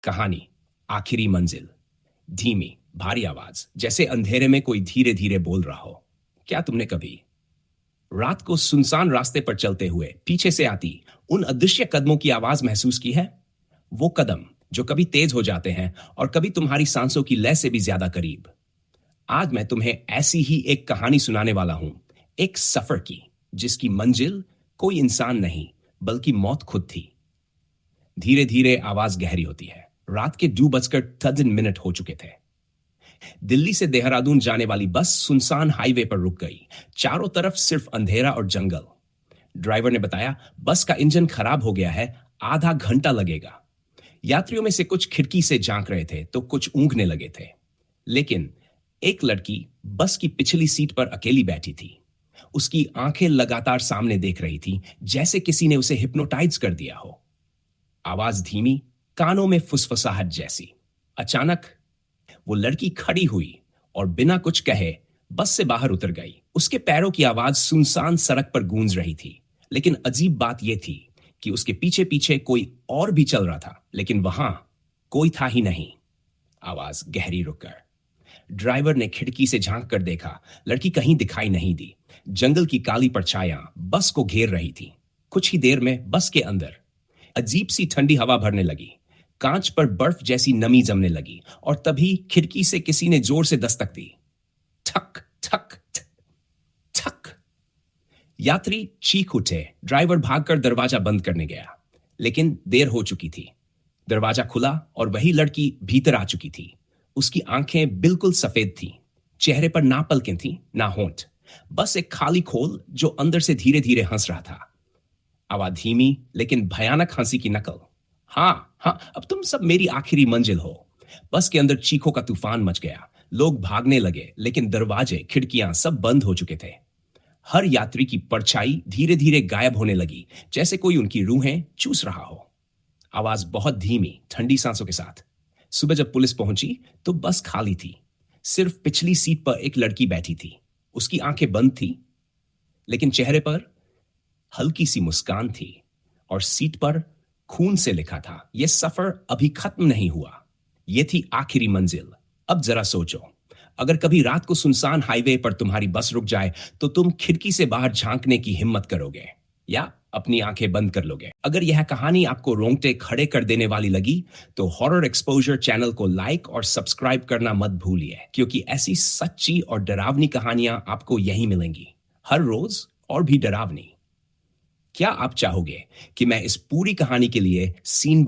कहानी आखिरी मंजिल। धीमी भारी आवाज, जैसे अंधेरे में कोई धीरे धीरे बोल रहा हो। क्या तुमने कभी रात को सुनसान रास्ते पर चलते हुए पीछे से आती उन अदृश्य कदमों की आवाज महसूस की है? वो कदम जो कभी तेज हो जाते हैं और कभी तुम्हारी सांसों की लय से भी ज्यादा करीब। आज मैं तुम्हें ऐसी ही एक कहानी सुनाने वाला हूं, एक सफर की जिसकी मंजिल कोई इंसान नहीं बल्कि मौत खुद थी। धीरे धीरे आवाज गहरी होती है। रात के 2:13 हो चुके थे। दिल्ली से देहरादून जाने वाली बस सुनसान हाईवे पर रुक गई। चारों तरफ सिर्फ अंधेरा और जंगल। ड्राइवर ने बताया, बस का इंजन खराब हो गया है, आधा घंटा लगेगा। यात्रियों में से कुछ खिड़की से झांक रहे थे तो कुछ ऊँघने लगे थे। लेकिन एक लड़की बस की पिछली सीट पर अकेली बैठी थी। उसकी आंखें लगातार सामने देख रही थी, जैसे किसी ने उसे हिप्नोटाइज कर दिया हो। आवाज धीमी, कानों में फुसफुसाहट जैसी। अचानक वो लड़की खड़ी हुई और बिना कुछ कहे बस से बाहर उतर गई। उसके पैरों की आवाज सुनसान सड़क पर गूंज रही थी। लेकिन अजीब बात यह थी कि उसके पीछे पीछे कोई और भी चल रहा था, लेकिन वहां कोई था ही नहीं। आवाज गहरी रुककर। ड्राइवर ने खिड़की से झांक कर देखा। लड़की कहीं दिखाई नहीं दी। जंगल की काली परछाइयां बस को घेर रही थी। कुछ ही देर में बस के अंदर अजीब सी ठंडी हवा भरने लगी। कांच पर बर्फ जैसी नमी जमने लगी और तभी खिड़की से किसी ने जोर से दस्तक दी। ठक ठक ठक ठक। यात्री चीख उठे। ड्राइवर भागकर दरवाजा बंद करने गया, लेकिन देर हो चुकी थी। दरवाजा खुला और वही लड़की भीतर आ चुकी थी। उसकी आंखें बिल्कुल सफेद थीं। चेहरे पर ना पलकें थीं, ना होंठ, बस एक खाली खोल जो अंदर से धीरे धीरे हंस रहा था। आवाज धीमी लेकिन भयानक हंसी की नकल। हाँ हाँ, अब तुम सब मेरी आखिरी मंजिल हो। बस के अंदर चीखों का तूफान मच गया। लोग भागने लगे, लेकिन दरवाजे खिड़कियां सब बंद हो चुके थे। हर यात्री की परछाई धीरे धीरे गायब होने लगी, जैसे कोई उनकी रूहें चूस रहा हो। आवाज बहुत धीमी, ठंडी सांसों के साथ। सुबह जब पुलिस पहुंची तो बस खाली थी। सिर्फ पिछली सीट पर एक लड़की बैठी थी। उसकी आंखें बंद थी, लेकिन चेहरे पर हल्की सी मुस्कान थी और सीट पर खून से लिखा था, यह सफर अभी खत्म नहीं हुआ। यह थी आखिरी मंजिल। अब जरा सोचो, अगर कभी रात को सुनसान हाईवे पर तुम्हारी बस रुक जाए तो तुम खिड़की से बाहर झांकने की हिम्मत करोगे या अपनी आंखें बंद कर लोगे? अगर यह कहानी आपको रोंगटे खड़े कर देने वाली लगी तो हॉरर एक्सपोजर चैनल को लाइक और सब्सक्राइब करना मत भूलिए, क्योंकि ऐसी सच्ची और डरावनी कहानियां आपको यहीं मिलेंगी, हर रोज और भी डरावनी। क्या आप चाहोगे कि मैं इस पूरी कहानी के लिए सीन